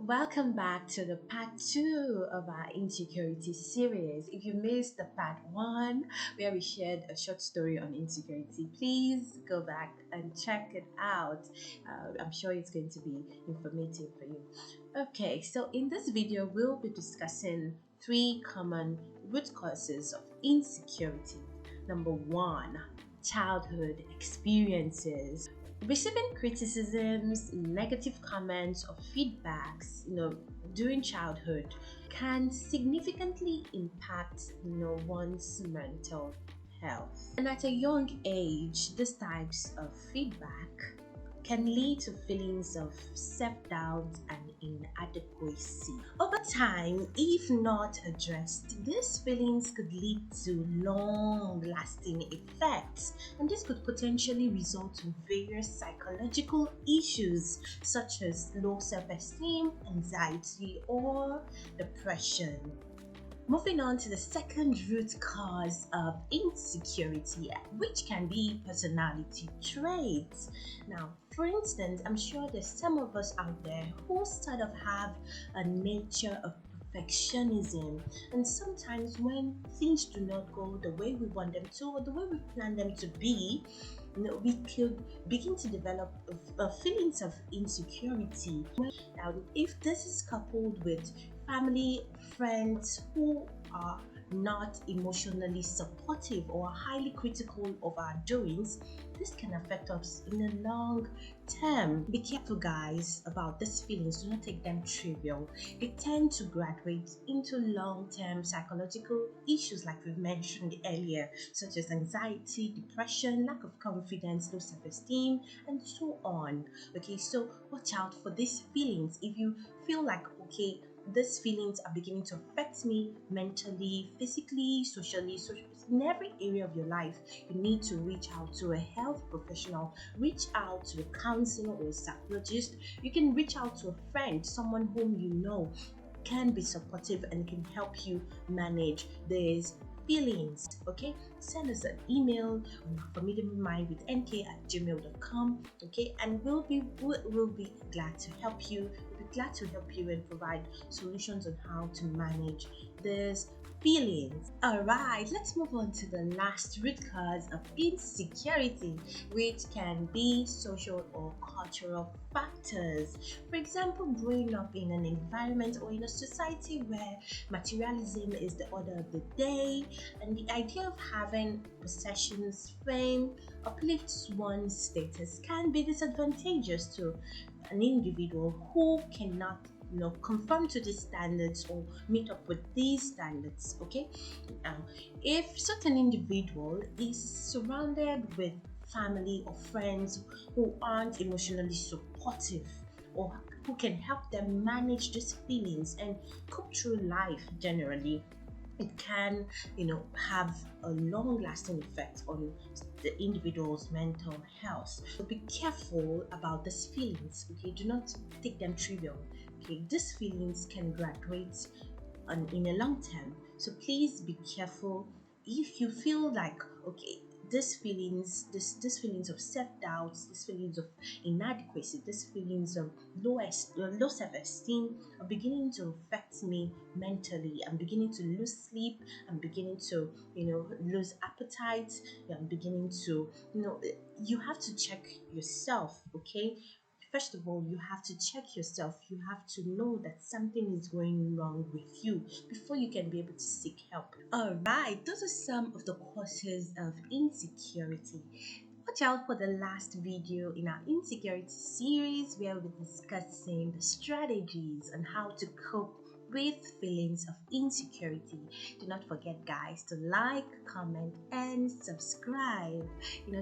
Welcome back to the part two of our insecurity series. If you missed the part one, where we shared a short story on insecurity, please go back and check it out. I'm sure it's going to be informative for you. Okay, so in this video, we'll be discussing three common root causes of insecurity. Number one, childhood experiences. Receiving criticisms, negative comments, or feedbacks, during childhood can significantly impact, one's mental health. And at a young age, these types of feedback can lead to feelings of self-doubt and inadequacy. Over time, if not addressed, these feelings could lead to long-lasting effects, and this could potentially result in various psychological issues such as low self-esteem, anxiety, or depression. Moving on to the second root cause of insecurity, which can be personality traits. Now, for instance, I'm sure there's some of us out there who sort of have a nature of perfectionism, and sometimes when things do not go the way we want them to or the way we plan them to be, we could begin to develop feelings of insecurity. Now, if this is coupled with family, friends who are not emotionally supportive or highly critical of our doings, this can affect us in the long term. Be careful, guys, about these feelings. Do not take them trivial. They tend to graduate into long-term psychological issues like we've mentioned earlier, such as anxiety, depression, lack of confidence, low self-esteem, and so on. Okay, so watch out for these feelings. If you feel like, okay, these feelings are beginning to affect me mentally, physically, socially, in every area of your life, you need to reach out to a health professional, reach out to a counselor or a psychologist. You can reach out to a friend, someone whom you know can be supportive and can help you manage these feelings. Okay, send us an email on formidablemindwithnk@gmail.com. Okay, and we'll be glad to help you. We'll be glad to help you and provide solutions on how to manage this feelings. Alright, let's move on to the last root cause of insecurity, which can be social or cultural factors. For example, growing up in an environment or in a society where materialism is the order of the day, and the idea of having possessions, fame, uplifts one's status can be disadvantageous to an individual who cannot conform to these standards or meet up with these standards. Okay, if such an individual is surrounded with family or friends who aren't emotionally supportive or who can help them manage these feelings and cope through life generally, it can have a long-lasting effect on the individual's mental health. So be careful about these feelings. Okay, do not take them trivial. Okay, these feelings can graduate in a long term, so please be careful. If you feel like, okay, these feelings of self-doubt, these feelings of inadequacy, these feelings of low self-esteem are beginning to affect me mentally, I'm beginning to lose sleep, I'm beginning to lose appetite, I'm beginning to you have to check yourself. Okay, first of all, you have to check yourself. You have to know that something is going wrong with you before you can be able to seek help. Alright, those are some of the causes of insecurity. Watch out for the last video in our insecurity series where we'll be discussing the strategies on how to cope with feelings of insecurity. Do not forget, guys, to like, comment, and subscribe,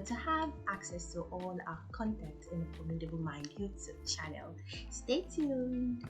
to have access to all our content in the Formidable Mind YouTube channel. Stay tuned.